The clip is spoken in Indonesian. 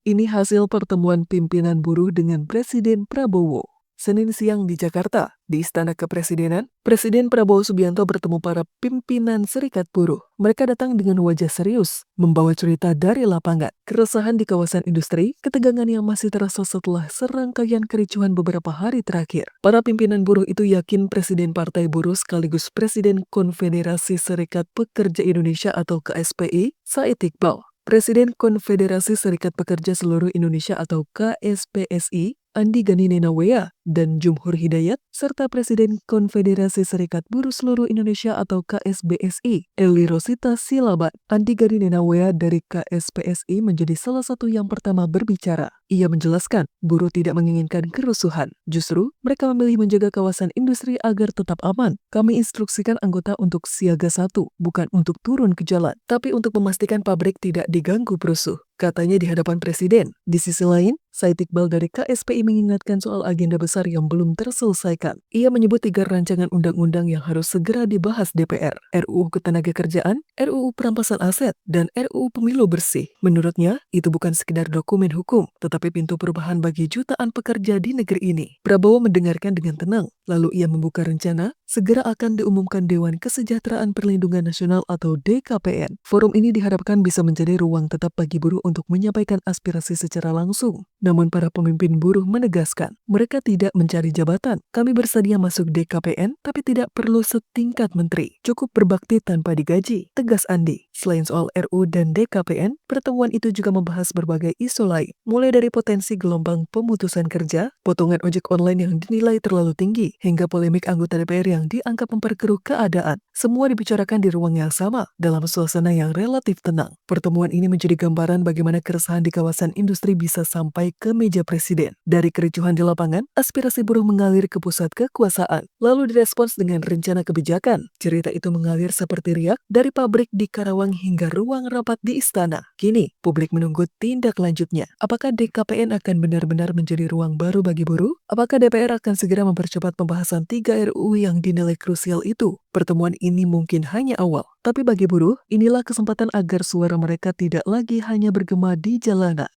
Ini hasil pertemuan pimpinan buruh dengan Presiden Prabowo. Senin siang di Jakarta, di Istana Kepresidenan, Presiden Prabowo Subianto bertemu para pimpinan Serikat Buruh. Mereka datang dengan wajah serius, membawa cerita dari lapangan, keresahan di kawasan industri, ketegangan yang masih terasa setelah serangkaian kericuhan beberapa hari terakhir. Para pimpinan buruh itu yakin Presiden Partai Buruh sekaligus Presiden Konfederasi Serikat Pekerja Indonesia atau KSPI, Said Iqbal, Presiden Konfederasi Serikat Pekerja Seluruh Indonesia atau KSPSI, Andi Gani Nenawea, dan Jumhur Hidayat, serta Presiden Konfederasi Serikat Buruh Seluruh Indonesia atau KSBSI, Eli Rosita Silaban. Andi Gani Nenawea dari KSPSI menjadi salah satu yang pertama berbicara. Ia menjelaskan, buruh tidak menginginkan kerusuhan. Justru, mereka memilih menjaga kawasan industri agar tetap aman. Kami instruksikan anggota untuk siaga 1, bukan untuk turun ke jalan, tapi untuk memastikan pabrik tidak diganggu perusuh, katanya di hadapan Presiden. Di sisi lain, Said Iqbal dari KSPI mengingatkan soal agenda besar yang belum terselesaikan. Ia menyebut 3 rancangan undang-undang yang harus segera dibahas DPR, RUU Ketenagakerjaan, RUU Perampasan Aset, dan RUU Pemilu Bersih. Menurutnya, itu bukan sekedar dokumen hukum, tetapi pintu perubahan bagi jutaan pekerja di negeri ini. Prabowo mendengarkan dengan tenang, lalu ia membuka rencana segera akan diumumkan Dewan Kesejahteraan Perlindungan Nasional atau DKPN. Forum ini diharapkan bisa menjadi ruang tetap bagi buruh untuk menyampaikan aspirasi secara langsung. Namun para pemimpin buruh menegaskan, mereka tidak mencari jabatan. Kami bersedia masuk DKPN, tapi tidak perlu setingkat menteri. Cukup berbakti tanpa digaji, tegas Andi. Selain soal RU dan DKPN, pertemuan itu juga membahas berbagai isu lain, mulai dari potensi gelombang pemutusan kerja, potongan ojek online yang dinilai terlalu tinggi, hingga polemik anggota DPR yang dianggap memperkeruh keadaan. Semua dibicarakan di ruang yang sama, dalam suasana yang relatif tenang. Pertemuan ini menjadi gambaran bagaimana keresahan di kawasan industri bisa sampai ke meja presiden. Dari kericuhan di lapangan, aspirasi buruh mengalir ke pusat kekuasaan, lalu direspons dengan rencana kebijakan. Cerita itu mengalir seperti riak dari pabrik di Karawang hingga ruang rapat di istana. Kini, publik menunggu tindak lanjutnya. Apakah DKPN akan benar-benar menjadi ruang baru bagi buruh? Apakah DPR akan segera mempercepat pembahasan 3 RUU yang dinilai krusial itu? Pertemuan ini mungkin hanya awal, tapi bagi buruh, inilah kesempatan agar suara mereka tidak lagi hanya bergema di jalanan.